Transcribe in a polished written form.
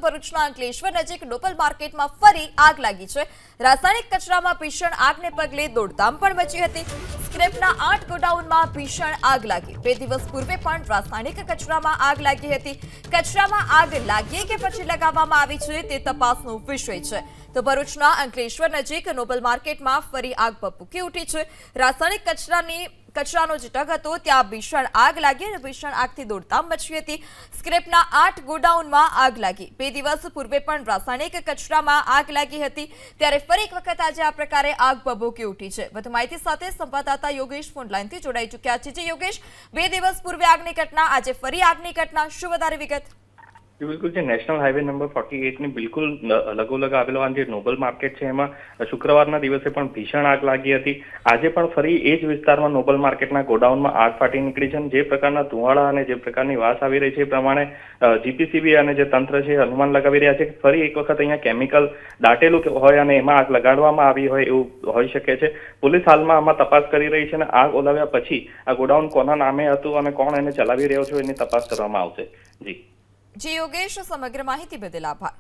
ભરૂચના અંકલેશ્વર નજીક નોબલ માર્કેટમાં ફરી આગ લાગી છે। રાસાયણિક કચરામાં ભીષણ આગને પગલે દોડધામ પણ મચી હતી। સ્ક્રેપના 8 ગોડાઉનમાં ભીષણ આગ લાગી। 2 દિવસ પૂર્વે પણ રાસાયણિક કચરામાં આગ લાગી હતી। કચરામાં આગ લાગી કે પછી લગાવવામાં આવી છે તે તપાસનો વિષય છે। તો ભરૂચના અંકલેશ્વર નજીક નોબલ માર્કેટમાં ફરી આગ ભભૂકી ઉઠી છે। રાસાયણિક કચરાનો જે ઢગ હતો ત્યાં ભીષણ આગ લાગી અને ભીષણ આગથી દોડધામ મચી હતી। સ્ક્રેપના 8 ગોડાઉનમાં આગ લાગી। 2 દિવસ પૂર્વે પણ રાસાયણિક કચરામાં આગ લાગી હતી ત્યારે ફરી એક વખત આજે આ પ્રકારે આગ ભભૂકી ઉઠી છે। વધુ માહિતી સાથે સંવાદદાતા યોગેશ ફોન લાઈનથી જોડાઈ ચૂક્યા છે। જે યોગેશ, 2 દિવસ પૂર્વે આગની ઘટના, આજે ફરી આગની ઘટના, શું વધારે વિગત? बिल्कुल जो नेशनल हाईवे नंबर 48 ની બિલકુલ લગોલગ આવેલો આ જે નોબલ માર્કેટ છે એમાં શુક્રવારના દિવસે પણ ભીષણ આગ લાગી હતી। આજે પણ ફરી એ જ વિસ્તારમાં નોબલ માર્કેટના ગોડાઉનમાં આગ ફાટી નીકળી છે। જે પ્રકારના ધુવાળા અને જે પ્રકારની વાસ આવી રહી છે એ પ્રમાણે જીપીસીબી અને જે તંત્ર છે અનુમાન લગાવી રહ્યા છે કે ફરી એક વખત અહીંયા કેમિકલ દાટેલું હોય અને એમાં આગ લગાડવામાં આવી હોય એવું હોઈ શકે છે। પોલીસ હાલમાં આમાં તપાસ કરી રહી છે અને આગ ઓલાવ્યા પછી આ ગોડાઉન કોના નામે હતું અને કોણ એને ચલાવી રહ્યો છે એની તપાસ કરવામાં આવશે। જી યોગેશ, સમગ્ર માહિતી બદલ આભાર।